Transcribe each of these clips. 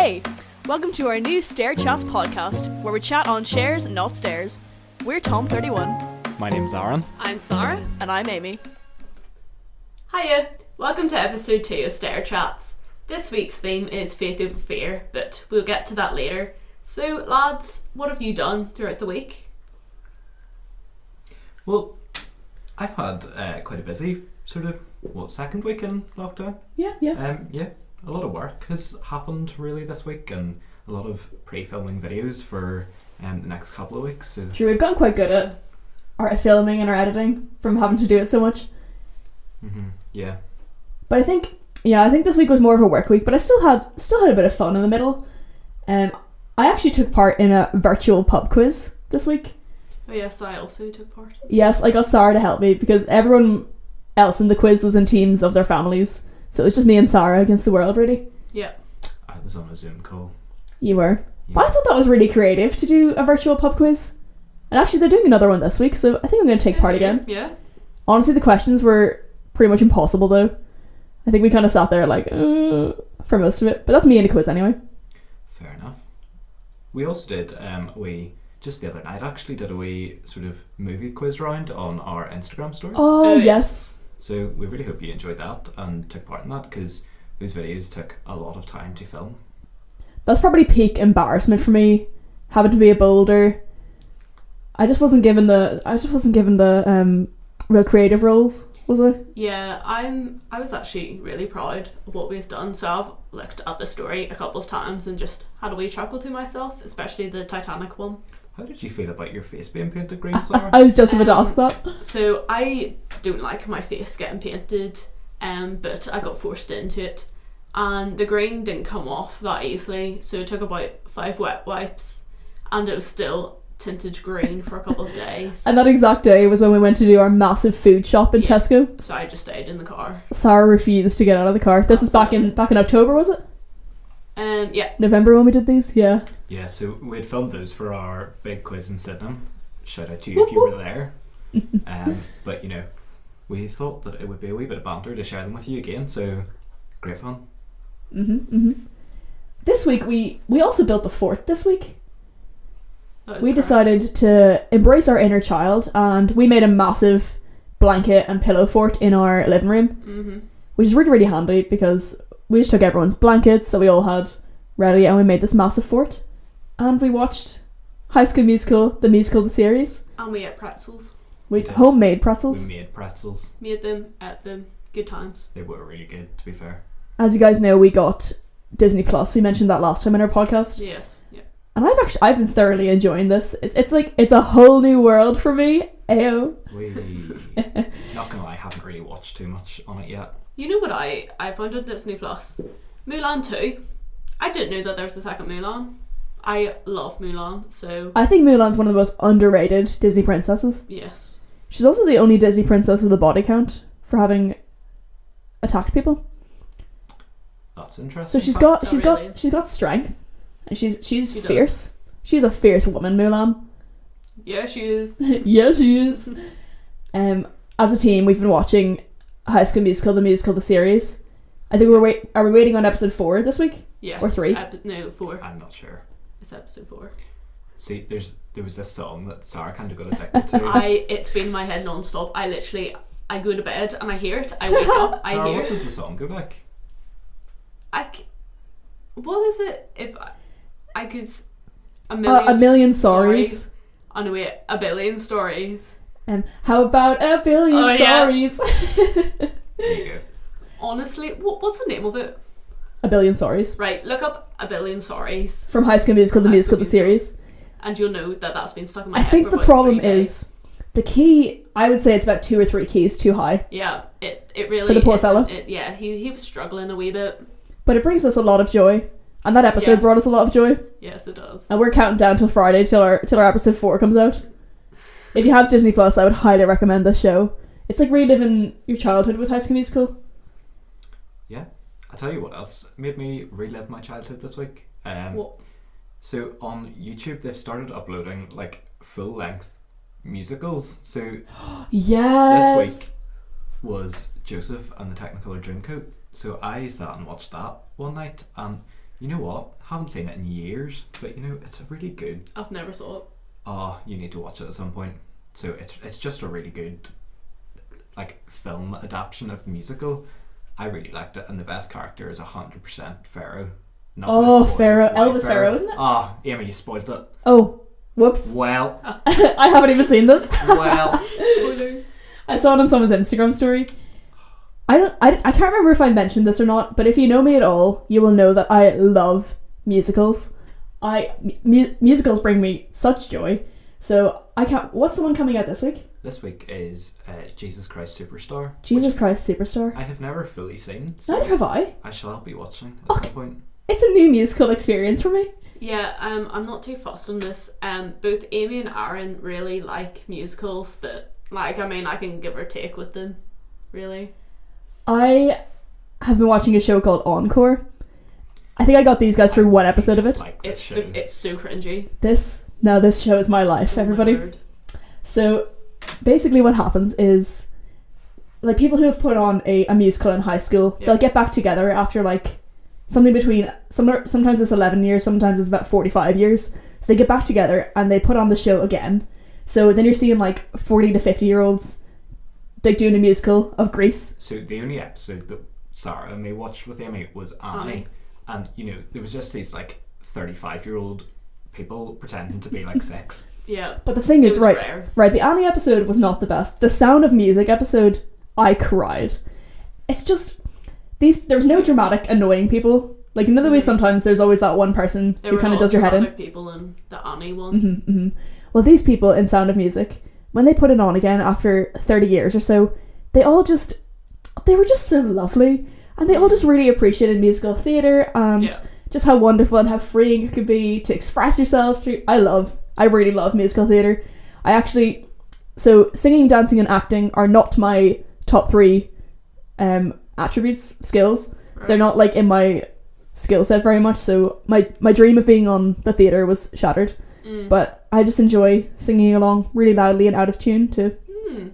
Hey, welcome to our new Stair Chats podcast, where we chat on chairs, not stairs. We're Tom31. My name's Aaron. I'm Sarah. And I'm Amy. Hiya, welcome to episode 2 of Stair Chats. This week's theme is faith over fear, but we'll get to that later. So, lads, what have you done throughout the week? Well, I've had quite a busy second week in lockdown. Yeah. A lot of work has happened really this week, and a lot of pre-filming videos for the next couple of weeks. So. True, we've gotten quite good at our filming and our editing from having to do it so much. Yeah. But I think this week was more of a work week, but I still had a bit of fun in the middle. I actually took part in a virtual pub quiz this week. Oh yes, I also took part. Yes, I got Sarah to help me because everyone else in the quiz was in teams of their families. So it was just me and Sarah against the world, really. Yeah. I was on a Zoom call. You were. Yeah. But I thought that was really creative to do a virtual pub quiz. And actually they're doing another one this week, so I think I'm going to take part again. Yeah. Honestly, the questions were pretty much impossible though. I think we kind of sat there like, for most of it. But that's me in a quiz anyway. Fair enough. We also did, just the other night actually, did a wee sort of movie quiz round on our Instagram story. Oh, yes. So we really hope you enjoyed that and took part in that, because those videos took a lot of time to film. That's probably peak embarrassment for me, having to be a boulder. I just wasn't given the real creative roles, was I? Yeah, I was actually really proud of what we've done. So I've looked at the story a couple of times and just had a wee chuckle to myself, especially the Titanic one. How did you feel about your face being painted green, Sarah? I was just about to ask that. So I don't like my face getting painted, but I got forced into it, and the green didn't come off that easily. So it took about 5 wet wipes, and it was still tinted green for a couple of days. And that exact day was when we went to do our massive food shop in Tesco. So I just stayed in the car. Sarah refused to get out of the car. This was back in October, was it? Yeah. November when we did these, yeah. Yeah, so we had filmed those for our big quiz in Sydenham. Shout out to you if you were there. But we thought that it would be a wee bit of banter to share them with you again, so great fun. This week we also built a fort this week. We correct. decided to embrace our inner child, and we made a massive blanket and pillow fort in our living room, which is really, really handy because we just took everyone's blankets that we all had ready and we made this massive fort. And we watched High School Musical, the series. And we ate pretzels. We homemade pretzels. We made pretzels. Made them, ate them. Good times. They were really good, to be fair. As you guys know, we got Disney Plus. We mentioned that last time in our podcast. Yes, yeah. And I've been thoroughly enjoying this. It's a whole new world for me. Ayo. Not gonna lie, I haven't really watched too much on it yet. You know what I found on Disney Plus? Mulan 2. I didn't know that there was a second Mulan. I love Mulan, so... I think Mulan's one of the most underrated Disney princesses. Yes. She's also the only Disney princess with a body count for having attacked people. That's interesting. So she's got strength, and she's She fierce. She's a fierce woman, Mulan. Yeah, she is. Yeah, she is. As a team, we've been watching High School Musical, the series. I think are we waiting on episode 4 this week? Yes. Or 3? No, 4. I'm not sure. It's episode 4. See, there was this song that Sarah kind of got addicted to. It's been in my head non-stop. I go to bed and I hear it. I wake up, I Sarah, hear what it. does the song go like? What is it? If I could... A million sorries. Oh no, wait. A billion stories. How about a billion sorries? There you go. Honestly, what's the name of it? A Billion Sorries. Right, look up A Billion Sorries. From High School Musical, the series. And you'll know that that's been stuck in my head. I think for the about problem 3 days. is the key. I would say it's about 2 or 3 keys too high. Yeah, it really for the poor isn't. fella. Yeah, he was struggling a wee bit. But it brings us a lot of joy, and that episode brought us a lot of joy. Yes, it does. And we're counting down till Friday till our episode 4 comes out. If you have Disney Plus, I would highly recommend this show. It's like reliving your childhood with High School Musical. Yeah. I'll tell you what else made me relive my childhood this week. What? So on YouTube they've started uploading like full length musicals. So yes, this week was Joseph and the Technicolor Dreamcoat. So I sat and watched that one night, and You know what? Haven't seen it in years, but you know, it's a really good. I've never saw it. Oh, you need to watch it at some point. So it's just a really good, like, film adaptation of the musical. I really liked it, and the best character is 100% Pharaoh. Not Oh, this boy, Pharaoh. White Elvis Pharaoh, isn't it? Oh, Amy, you spoiled it. Oh, whoops. Well, I haven't even seen this. well. Spoilers. I saw it on someone's Instagram story. I can't remember if I mentioned this or not, but if you know me at all, you will know that I love musicals. Musicals bring me such joy. So I can't. What's the one coming out this week? This week is Jesus Christ Superstar. Jesus which Christ Superstar. I have never fully seen. So Neither have I. I shall be watching at some point. It's a new musical experience for me. Yeah, I'm not too fussed on this. Both Amy and Aaron really like musicals, but like, I mean, I can give or take with them, really. I have been watching a show called Encore. I think I got these guys through one episode of it. Like this show. It's so cringy. This show is my life, Oh my everybody. word. So basically what happens is, like, people who have put on a musical in high school, Yeah. they'll get back together after like something between sometimes it's 11 years, sometimes it's about 45 years. So they get back together and they put on the show again. So then you're seeing like 40 to 50 year olds like doing a musical of Grease. So the only episode that Sarah and me watched with Amy was Annie. And you know, there was just these like 35-year-old people pretending to be like 6. Yeah. But the thing It is, was right, rare. right, the Annie episode was not the best. The Sound of Music episode, I cried. It's just there's no dramatic annoying people. Like, in other ways, sometimes there's always that one person There who were kind of lots does your head in. dramatic people in the Annie one. Well, these people in Sound of Music, when they put it on again after 30 years or so, they were just so lovely, and they all just really appreciated musical theatre and Yeah. just how wonderful and how freeing it could be to express yourselves through. I really love musical theatre. So singing, dancing and acting are not my top 3 attributes, skills. Right. They're not like in my skill set very much, so my dream of being on the theatre was shattered. But I just enjoy singing along really loudly and out of tune to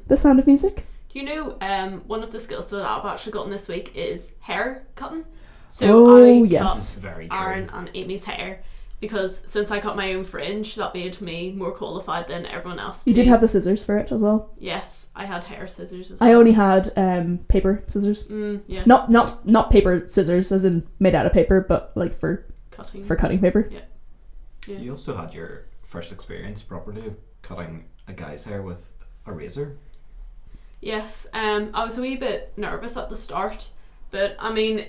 the Sound of Music. Do you know, one of the skills that I've actually gotten this week is hair cutting. So Oh, I yes. That's cut very true. Aaron and Amy's hair because since I cut my own fringe, that made me more qualified than everyone else. You to- did have the scissors for it as well. Yes, I had hair scissors as well. I only had paper scissors. Yes. Not paper scissors as in made out of paper, but like for cutting. cutting paper. Yeah. You also had your first experience properly of cutting a guy's hair with a razor. Yes, I was a wee bit nervous at the start, but I mean,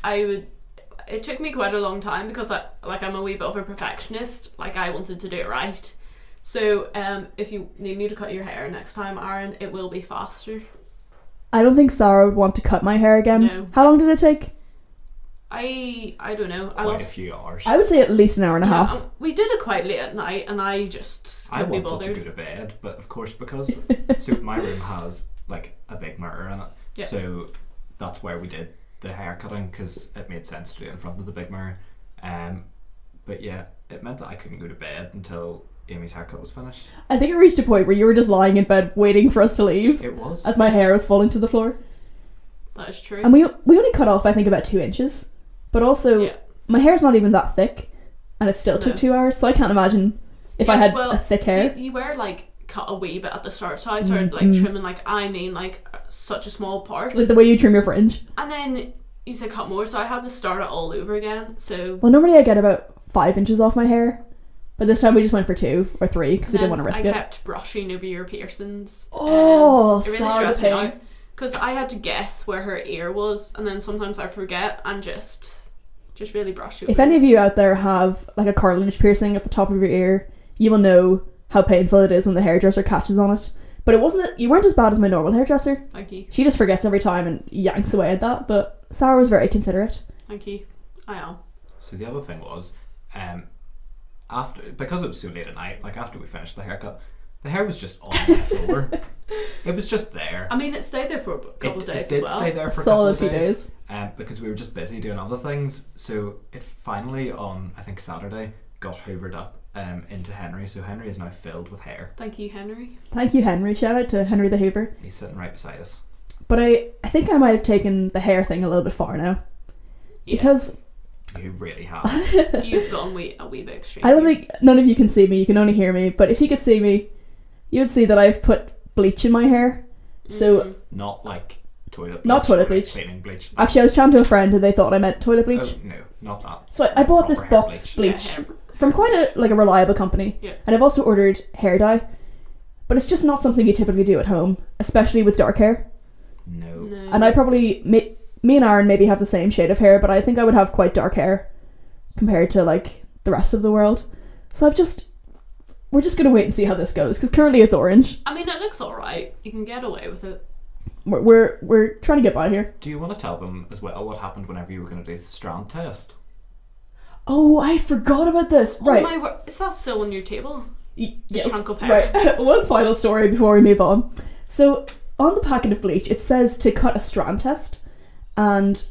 it took me quite a long time because I'm a wee bit of a perfectionist. Like, I wanted to do it right. So, if you need me to cut your hair next time, Aaron, it will be faster. I don't think Sarah would want to cut my hair again. No. How long did it take? I don't know. Quite a few hours. I would say at least an hour and a half. We did it quite late at night, and I just I couldn't be wanted to bothered. go to bed, but of course, because so my room has like a big mirror in it, Yeah. so that's where we did the hair cutting because it made sense to do it in front of the big mirror. But yeah, it meant that I couldn't go to bed until Amy's haircut was finished. I think it reached a point where you were just lying in bed waiting for us to leave It was. as my hair was falling to the floor. That is true. And we only cut off, I think, about 2 inches. But also, Yeah. my hair's not even that thick, and it still took No. 2 hours, so I can't imagine if I Yes, had well, a thick hair. You were like cut a wee bit at the start, so I started like trimming like such a small part, Like the way you trim your fringe. and then you said cut more, so I had to start it all over again. So Well, normally I get about 5 inches off my hair, but this time we just went for 2 or 3 because we didn't want to risk I it. kept brushing over your piercings. Oh, it really sorry, stressed the me pain. out because I had to guess where her ear was, and then sometimes I forget and just really brush over. If any of you out there have like a cartilage piercing at the top of your ear, you will know how painful it is when the hairdresser catches on it. But you weren't as bad as my normal hairdresser. Thank you, She just forgets every time and yanks away at that. But Sarah was very considerate. thank you. I am. So the other thing was, because it was so late at night, like after we finished the haircut, the hair was just on the floor. It was just there. I mean, it stayed there for a couple of days it did as well. stay there for a Solid couple of few days, because we were just busy doing other things. So it finally on I think Saturday got hoovered up into Henry. So Henry is now filled with hair. Thank you, Henry. Thank you, Henry. Shout out to Henry the Hoover. He's sitting right beside us. But I think I might have taken the hair thing a little bit far now. Yeah. Because You really have. You've gone a wee bit extreme. I don't think none of you can see me. You can only hear me. But if you could see me, you would see that I've put bleach in my hair. So Not like toilet bleach. Not toilet or, like, bleach. cleaning bleach. actually, I was chatting to a friend and they thought I meant toilet bleach. Oh, no, not that. So I bought this Proper hair box bleach. bleach from quite a reliable company. Yeah. And I've also ordered hair dye. But it's just not something you typically do at home, especially with dark hair. No. And I probably, me and Aaron maybe have the same shade of hair, but I think I would have quite dark hair compared to like the rest of the world. So we're just gonna wait and see how this goes, because currently it's orange. I mean, it looks alright. You can get away with it. We're trying to get by here. Do you want to tell them as well what happened whenever you were going to do the strand test? Oh, I forgot about this. Right. Oh my word. Is that still on your table? Yes. chunk of hair. Right. One final story before we move on. So on the packet of bleach, it says to cut a strand test, and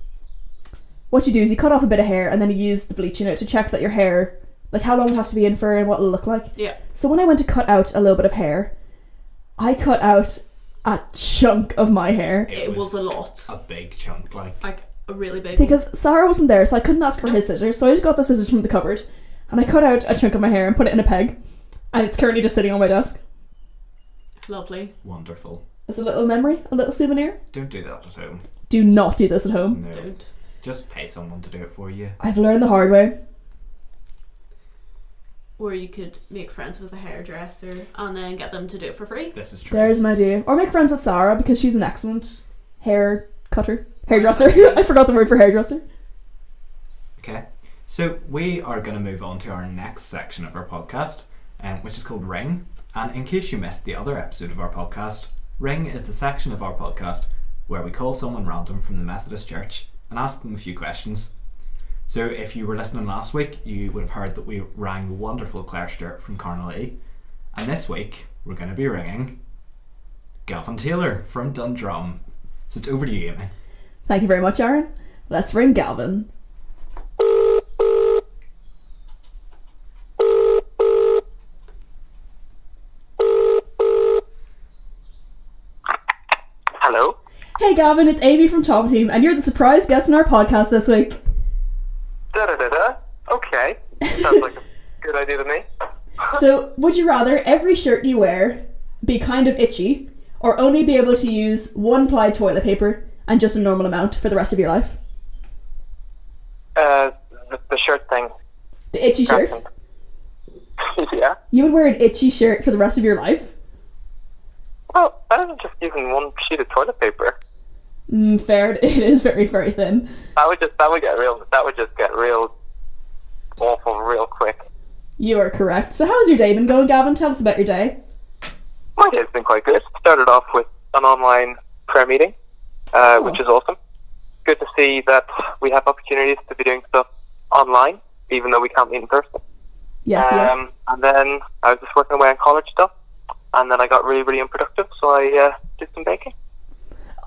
what you do is you cut off a bit of hair and then you use the bleach in it to check that your hair, like how long it has to be in for and what it'll look like. Yeah. So when I went to cut out a little bit of hair, I cut out a chunk of my hair It was a lot. A big chunk, like A really big because Sarah wasn't there, so I couldn't ask for his scissors. So I just got the scissors from the cupboard and I cut out a chunk of my hair and put it in a peg, and it's currently just sitting on my desk. Lovely. wonderful. As a little memory, a little souvenir. Don't do that at home. Do not do this at home. No. Don't. Just pay someone to do it for you. I've learned the hard way. Or you could make friends with a hairdresser and then get them to do it for free. This is true. There's an idea. Or make friends with Sarah, because she's an excellent hairdresser. I forgot the word for hairdresser. Okay. So we are going to move on to our next section of our podcast, which is called Ring. And in case you missed the other episode of our podcast, Ring is the section of our podcast where we call someone random from the Methodist Church and ask them a few questions. So if you were listening last week, you would have heard that we rang the wonderful Claire Stewart from Carnally. And this week, we're going to be ringing Gavin Taylor from Dundrum. So it's over to you, Amy. Thank you very much, Aaron. Let's ring Gavin. Hello. Hey Gavin, it's Amy from Tom Team, and you're the surprise guest in our podcast this week. Da-da-da-da. Okay. Sounds like a good idea to me. So, would you rather every shirt you wear be kind of itchy, or only be able to use one-ply toilet paper and just a normal amount for the rest of your life? The shirt thing. The itchy shirt? Yeah. You would wear an itchy shirt for the rest of your life? Well, better than just using one sheet of toilet paper. Fair. It is very, very thin. That would just get real awful real quick. You are correct. So how's your day been going, Gavin? Tell us about your day. My day's been quite good. Started off with an online prayer meeting, which is awesome. Good to see that we have opportunities to be doing stuff online, even though we can't meet in person. Yes. And then I was just working away on college stuff, and then I got really, really unproductive, so I did some baking.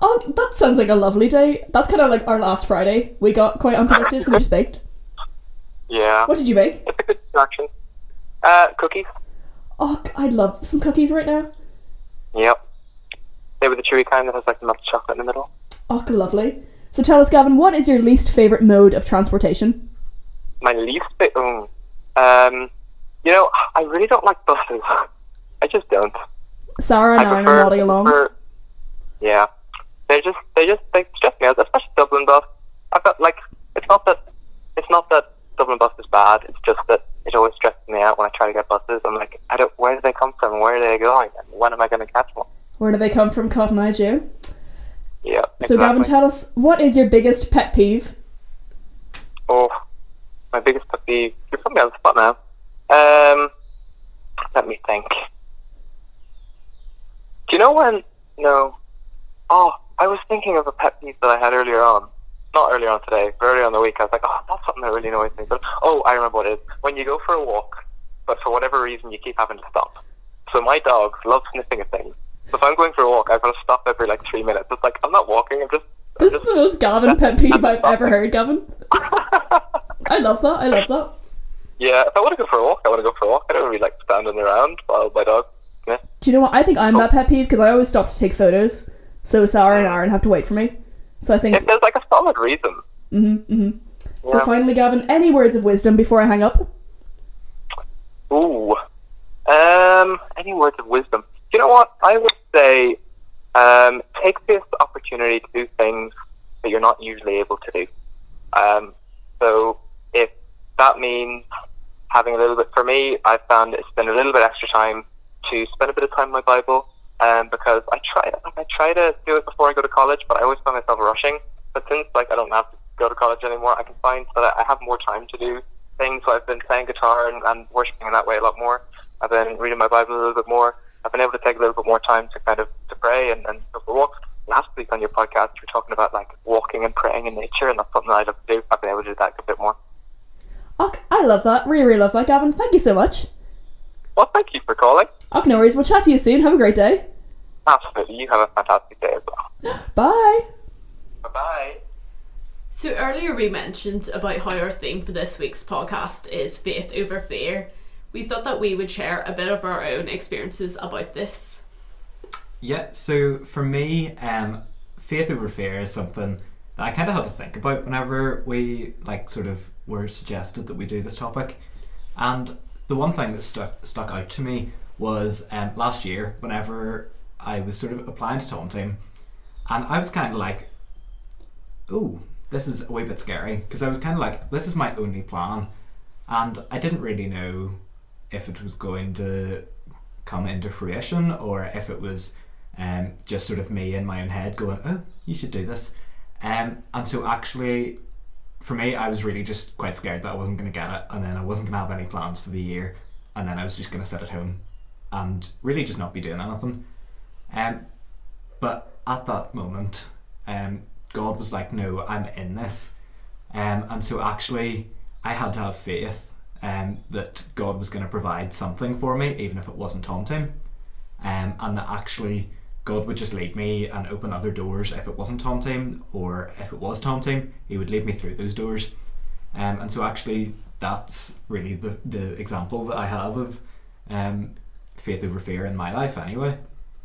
Oh, that sounds like a lovely day. That's kind of like our last Friday. We got quite unproductive, so we just baked. Yeah. What did you bake? It's a good distraction. Cookies. Oh, I'd love some cookies right now. Yep. They were the chewy kind that has like melted chocolate in the middle. Oh, lovely. So tell us, Gavin, what is your least favourite mode of transportation? My least favorite. I really don't like buses. I just don't. Sarah and Aaron are nodding along. Yeah. They stress me out, especially Dublin bus. I've got it's not that Dublin bus is bad. It's just that it always stresses me out when I try to get buses. I'm like, where do they come from? Where are they going? And when am I going to catch one? Where do they come from, Cotton Eye Joe? Yeah. So, exactly. Gavin, tell us, what is your biggest pet peeve? Oh, my biggest pet peeve. You're putting me on the spot now. Let me think. Do you know when? No. Oh, I was thinking of a pet peeve that I had earlier on. Not earlier on today, but earlier on the week. I was like, oh, that's something that really annoys me. But, I remember what it is. When you go for a walk, but for whatever reason you keep having to stop. So my dog loves sniffing at things. So if I'm going for a walk, I've got to stop every 3 minutes. It's like, I'm not walking, This is the most Gavin pet peeve I've ever heard, Gavin. I love that. Yeah, if I want to go for a walk, I want to go for a walk. I don't really like standing around while my dog sniffs. Do you know what? I think I'm that pet peeve because I always stop to take photos. So Sarah and Aaron have to wait for me. So I think... If there's a solid reason. So Yeah. finally, Gavin, any words of wisdom before I hang up? Ooh. Any words of wisdom? You know what? I would say, take this opportunity to do things that you're not usually able to do. So if that means having a little bit, for me, I've found it's been a little bit extra time to spend a bit of time in my Bible, because I try to do it before I go to college, but I always find myself rushing. But since I don't have to go to college anymore, I can find that I have more time to do things. So I've been playing guitar and worshiping in that way a lot more. I've been reading my Bible a little bit more. I've been able to take a little bit more time to kind of to pray and go for walks. Last week on your podcast, you were talking about like walking and praying in nature, and that's something I love to do. I've been able to do that a bit more. Och, I love that. Really, really love that, Gavin. Thank you so much. Well, thank you for calling. Och, no worries. We'll chat to you soon. Have a great day. Absolutely. You have a fantastic day as well. Bye. Bye-bye. So earlier we mentioned about how our theme for this week's podcast is faith over fear. We thought that we would share a bit of our own experiences about this. Yeah, so for me, faith over fear is something that I kind of had to think about whenever we were suggested that we do this topic. And the one thing that stuck out to me was last year, whenever I was sort of applying to Tom Team, and I was kind of like, oh, this is a wee bit scary, because I was kind of like, this is my only plan, and I didn't really know if it was going to come into fruition or if it was just sort of me in my own head going, oh, you should do this. And so actually, for me, I was really just quite scared that I wasn't going to get it, and then I wasn't going to have any plans for the year, and then I was just going to sit at home and really just not be doing anything. But at that moment, God was like, no, I'm in this. And so actually, I had to have faith that God was going to provide something for me, even if it wasn't Tom Team. And that actually God would just lead me and open other doors if it wasn't Tom Team, or if it was Tom Team, he would lead me through those doors. And so actually that's really the example that I have of faith over fear in my life anyway.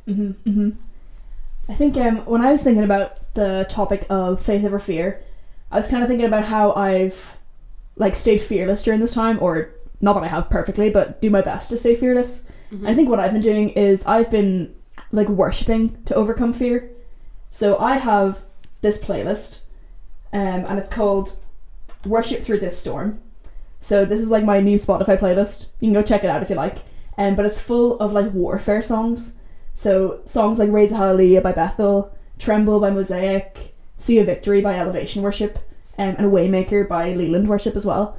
I think when I was thinking about the topic of faith over fear, I was kind of thinking about how I've stayed fearless during this time, or not that I have perfectly, but do my best to stay fearless. I think what I've been doing is I've been worshipping to overcome fear. So I have this playlist, and it's called Worship Through This Storm. So this is my new Spotify playlist. You can go check it out if you like. But it's full of warfare songs. So songs like Raise a Hallelujah by Bethel, Tremble by Mosaic, See a Victory by Elevation Worship, and Waymaker by Leland Worship as well.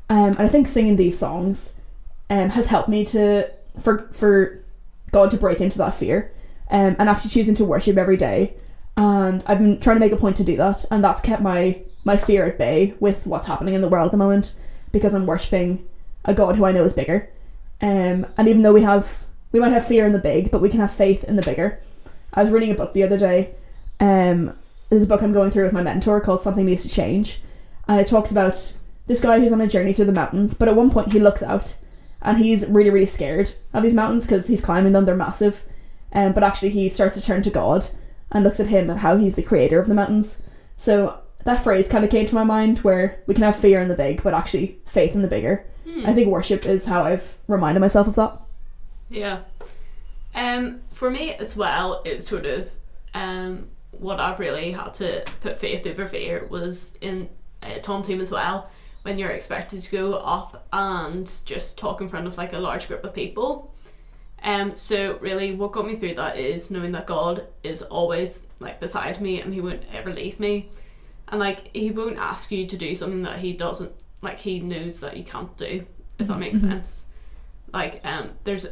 And I think singing these songs has helped me for God to break into that fear, and actually choosing to worship every day. And I've been trying to make a point to do that, and that's kept my fear at bay with what's happening in the world at the moment, because I'm worshipping a God who I know is bigger. And even though we might have fear in the big, but we can have faith in the bigger. I was reading a book the other day. There's a book I'm going through with my mentor called Something Needs to Change, and it talks about this guy who's on a journey through the mountains, but at one point he looks out and he's really, really scared of these mountains because he's climbing them, they're massive. But actually he starts to turn to God and looks at him and how he's the creator of the mountains. So that phrase kind of came to my mind, where we can have fear in the big, but actually faith in the bigger. I think worship is how I've reminded myself of that. Yeah. For me as well, it's sort of what I've really had to put faith over fear was in Tom Team as well, when you're expected to go up and just talk in front of a large group of people. So really what got me through that is knowing that God is always beside me, and he won't ever leave me, and he won't ask you to do something that he doesn't, he knows that you can't do, if that makes sense.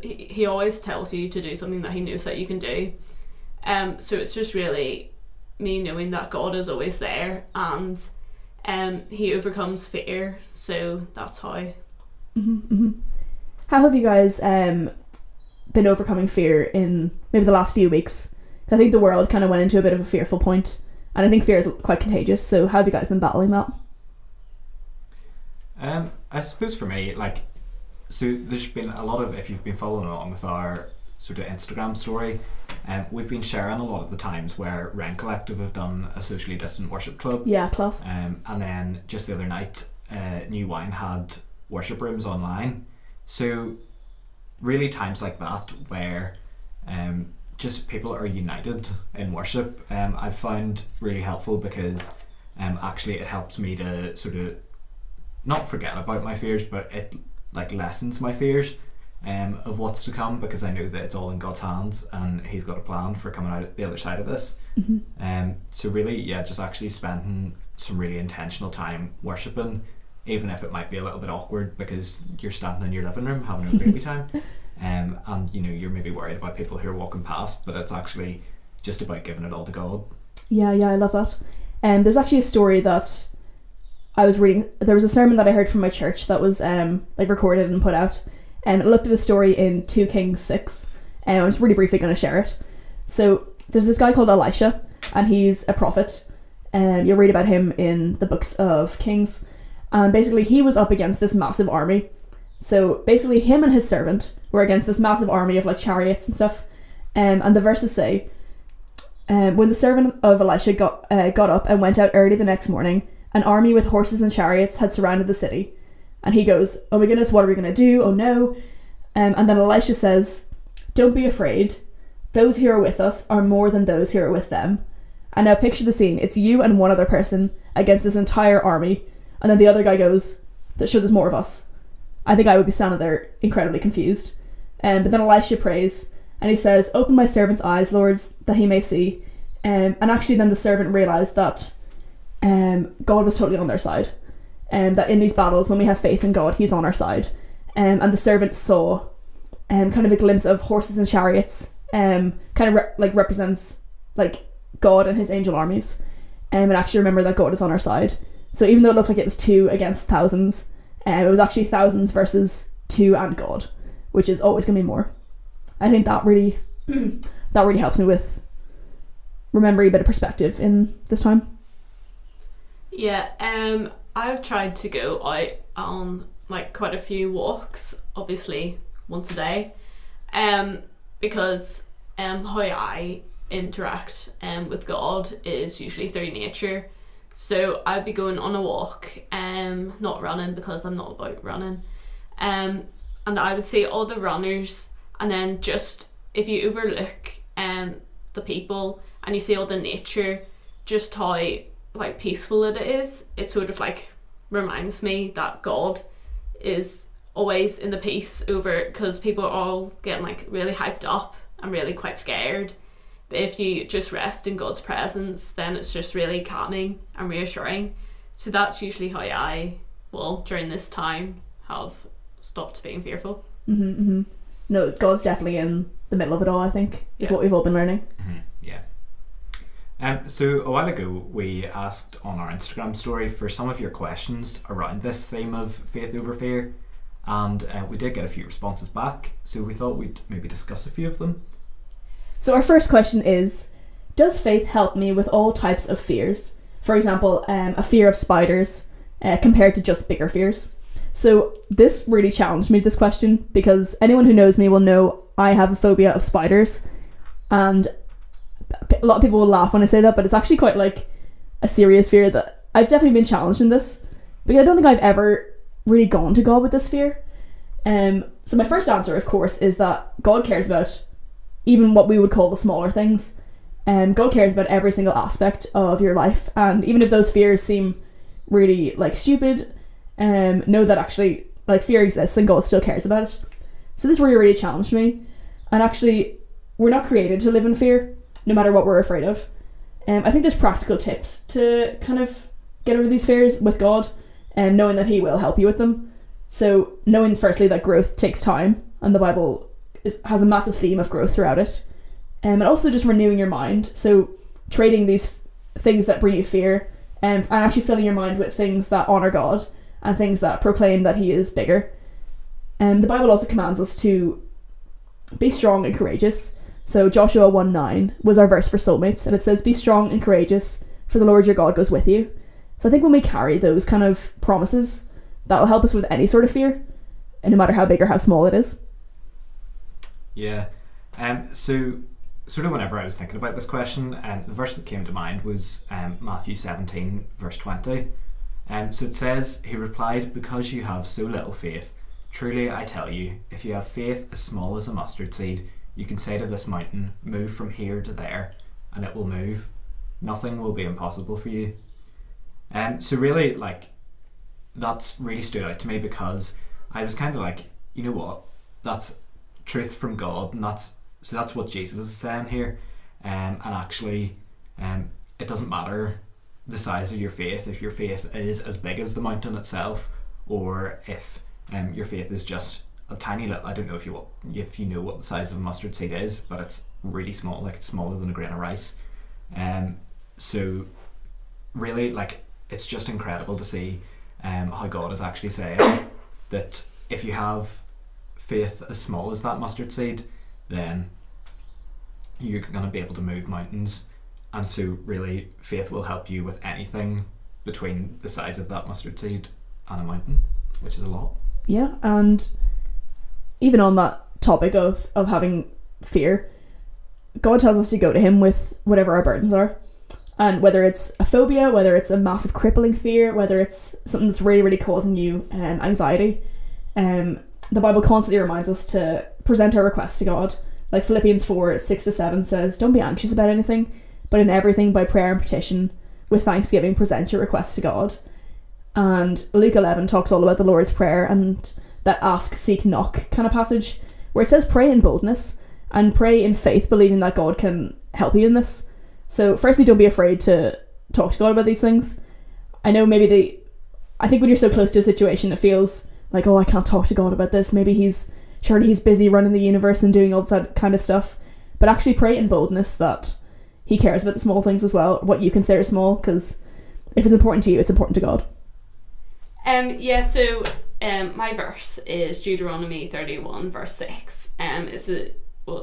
He always tells you to do something that he knows that you can do. So it's just really me knowing that God is always there, and he overcomes fear. So that's how. How have you guys been overcoming fear in maybe the last few weeks? 'Cause I think the world kind of went into a bit of a fearful point, and I think fear is quite contagious. So how have you guys been battling that? I suppose for me, so there's been a lot of, if you've been following along with our sort of Instagram story. We've been sharing a lot of the times where Rent Collective have done a socially distant worship club. Yeah, class. And then just the other night, New Wine had worship rooms online. So really times like that where just people are united in worship, I've found really helpful, because actually it helps me to sort of not forget about my fears, but it like lessens my fears of what's to come, because I know that it's all in God's hands and He's got a plan for coming out the other side of this. So really, yeah, just actually spending some really intentional time worshipping, even if it might be a little bit awkward because you're standing in your living room having a baby time, and you know, you're maybe worried about people who are walking past, but it's actually just about giving it all to God. Yeah, I love that. There's actually a story that I was reading. There was a sermon that I heard from my church that was like recorded and put out, and I looked at a story in 2 Kings 6, and I'm just really briefly going to share it. So there's this guy called Elisha, and he's a prophet. You'll read about him in the books of Kings, and basically he was up against this massive army. So basically him and his servant were against this massive army of like chariots and stuff, and the verses say, when the servant of Elisha got up and went out early the next morning, an army with horses and chariots had surrounded the city. And he goes, "Oh my goodness, what are we going to do? Oh no." And then Elisha says, "Don't be afraid. Those who are with us are more than those who are with them." And now picture the scene. It's you and one other person against this entire army. And then the other guy goes, "Sure, there's more of us." I think I would be standing there incredibly confused. But then Elisha prays and he says, "Open my servant's eyes, Lords, that he may see." And actually then the servant realised that God was totally on their side. That in these battles, when we have faith in God, He's on our side. And the servant saw kind of a glimpse of horses and chariots, kind of represents like God and His angel armies. And actually remember that God is on our side. So even though it looked like it was 2 against thousands, it was actually thousands versus 2 and God, which is always going to be more. I think that really helps me with remembering a bit of perspective in this time. Yeah, I've tried to go out on like quite a few walks, obviously once a day, because how I interact with God is usually through nature. So I'd be going on a walk, not running because I'm not about running, and I would see all the runners, and then just if you overlook the people and you see all the nature, just how like peaceful it is, it sort of like reminds me that God is always in the peace over, because people are all getting like really hyped up and really quite scared. But if you just rest in God's presence, then it's just really calming and reassuring. So that's usually how I, during this time, have stopped being fearful. No, God's definitely in the middle of it all, I think, is what we've all been learning. Yeah. So a while ago we asked on our Instagram story for some of your questions around this theme of faith over fear, and we did get a few responses back, so we thought we'd maybe discuss a few of them. So our first question is, does faith help me with all types of fears? For example, a fear of spiders compared to just bigger fears. So this really challenged me, this question, because anyone who knows me will know I have a phobia of spiders, and a lot of people will laugh when I say that, but it's actually quite like a serious fear that I've definitely been challenged in this, because I don't think I've ever really gone to God with this fear. So my first answer, of course, is that God cares about even what we would call the smaller things. God cares about every single aspect of your life, and even if those fears seem really like stupid, know that actually like fear exists and God still cares about it. So this really challenged me, and actually we're not created to live in fear no matter what we're afraid of. I think there's practical tips to kind of get over these fears with God, and knowing that He will help you with them. So knowing firstly that growth takes time, and the Bible has a massive theme of growth throughout it, and also just renewing your mind. So trading these things that bring you fear, and actually filling your mind with things that honour God and things that proclaim that He is bigger. And the Bible also commands us to be strong and courageous. So Joshua 1:9 was our verse for soulmates, and it says, "Be strong and courageous, for the Lord your God goes with you." So I think when we carry those kind of promises, that will help us with any sort of fear, and no matter how big or how small it is. Yeah, So sort of whenever I was thinking about this question, the verse that came to mind was Matthew 17 verse 20. So it says, he replied, because you have so little faith, truly I tell you, if you have faith as small as a mustard seed, you can say to this mountain, move from here to there, and it will move. Nothing will be impossible for you. So really, like, that's really stood out to me, because I was kind of like, you know what, that's truth from God, and that's what Jesus is saying here. And actually, it doesn't matter the size of your faith, if your faith is as big as the mountain itself, or if your faith is just a tiny little, I don't know if you know what the size of a mustard seed is, but it's really small, like it's smaller than a grain of rice. So really, like, it's just incredible to see how God is actually saying that if you have faith as small as that mustard seed, then you're going to be able to move mountains. And so really, faith will help you with anything between the size of that mustard seed and a mountain, which is a lot. Yeah, and even on that topic of having fear, God tells us to go to him with whatever our burdens are. And whether it's a phobia, whether it's a massive crippling fear, whether it's something that's really, really causing you anxiety, the Bible constantly reminds us to present our requests to God. Like Philippians 4:6-7 says, don't be anxious about anything, but in everything by prayer and petition, with thanksgiving, present your requests to God. And Luke 11 talks all about the Lord's Prayer and that ask, seek, knock kind of passage, where it says pray in boldness and pray in faith, believing that God can help you in this. So firstly, don't be afraid to talk to God about these things. I know I think when you're so close to a situation, it feels like, oh, I can't talk to God about this. Maybe surely he's busy running the universe and doing all that kind of stuff. But actually pray in boldness that he cares about the small things as well, what you consider small, because if it's important to you, it's important to God. So my verse is Deuteronomy 31 verse 6. It's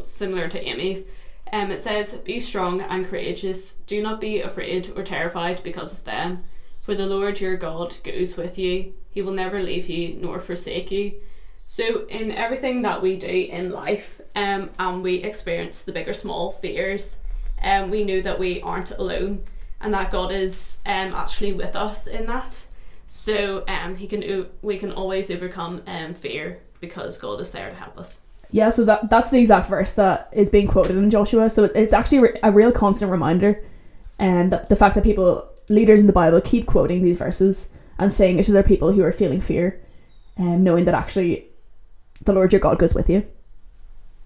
similar to Amy's. It says, be strong and courageous. Do not be afraid or terrified because of them. For the Lord your God goes with you. He will never leave you nor forsake you. So in everything that we do in life, and we experience the big or small fears, we know that we aren't alone and that God is actually with us in that. So we can always overcome fear because God is there to help us. Yeah, so that's the exact verse that is being quoted in Joshua. So it's actually a real constant reminder, and that the fact that leaders in the Bible keep quoting these verses and saying it to their people who are feeling fear, and knowing that actually the Lord your God goes with you.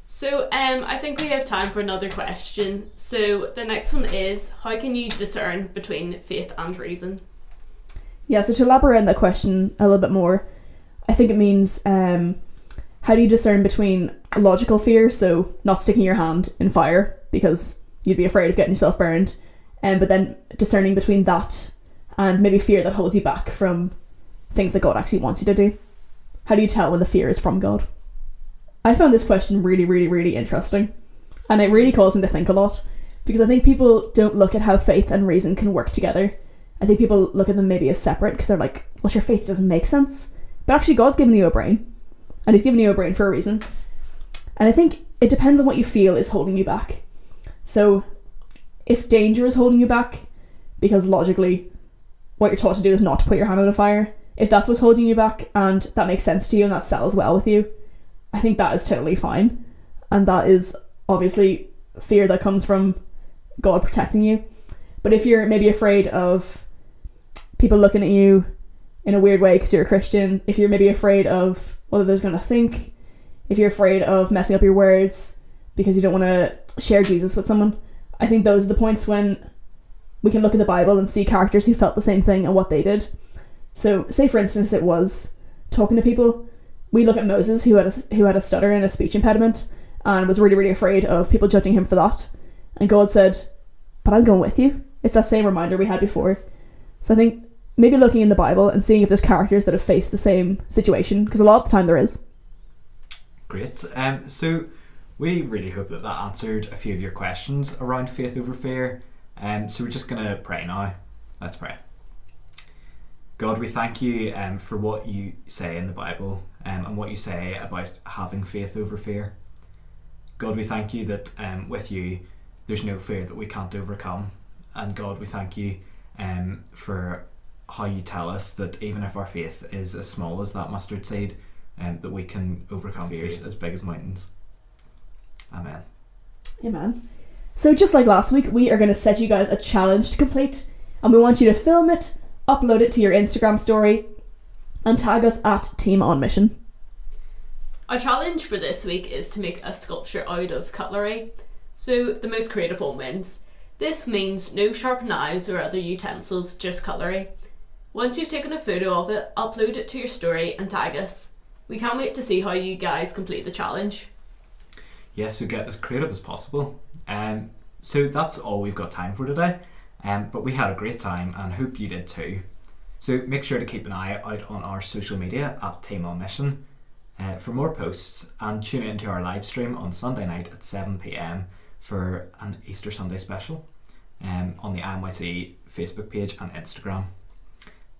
So I think we have time for another question. So the next one is, how can you discern between faith and reason? Yeah, so to elaborate on that question a little bit more, I think it means how do you discern between logical fear, so not sticking your hand in fire because you'd be afraid of getting yourself burned, but then discerning between that and maybe fear that holds you back from things that God actually wants you to do. How do you tell when the fear is from God? I found this question really, really, really interesting, and it really caused me to think a lot, because I think people don't look at how faith and reason can work together. I think people look at them maybe as separate because they're like, well, your faith doesn't make sense. But actually, God's given you a brain, and he's given you a brain for a reason. And I think it depends on what you feel is holding you back. So if danger is holding you back, because logically what you're taught to do is not to put your hand on a fire, if that's what's holding you back and that makes sense to you and that settles well with you, I think that is totally fine. And that is obviously fear that comes from God protecting you. But if you're maybe afraid of people looking at you in a weird way because you're a Christian, if you're maybe afraid of what others are going to think, if you're afraid of messing up your words because you don't want to share Jesus with someone, I think those are the points when we can look at the Bible and see characters who felt the same thing and what they did. So say for instance it was talking to people. We look at Moses who had a stutter and a speech impediment and was really, really afraid of people judging him for that. And God said, but I'm going with you. It's that same reminder we had before. So I think maybe looking in the Bible and seeing if there's characters that have faced the same situation, because a lot of the time there is. Great. So we really hope that answered a few of your questions around faith over fear. So we're just going to pray now. Let's pray. God, we thank you for what you say in the Bible and what you say about having faith over fear. God, we thank you that with you there's no fear that we can't overcome. And God, we thank you for how you tell us that even if our faith is as small as that mustard seed, that we can overcome fears as big as mountains. Amen. Amen. So just like last week, we are going to set you guys a challenge to complete, and we want you to film it, upload it to your Instagram story, and tag us at Team On Mission. Our challenge for this week is to make a sculpture out of cutlery. So the most creative one wins. This means no sharp knives or other utensils, just cutlery. Once you've taken a photo of it, upload it to your story and tag us. We can't wait to see how you guys complete the challenge. Yes, so get as creative as possible. So that's all we've got time for today. But we had a great time and hope you did too. So make sure to keep an eye out on our social media at Team On Mission for more posts, and tune into our live stream on Sunday night at 7 p.m. for an Easter Sunday special on the IMYC Facebook page and Instagram.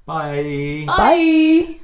Bye! Bye!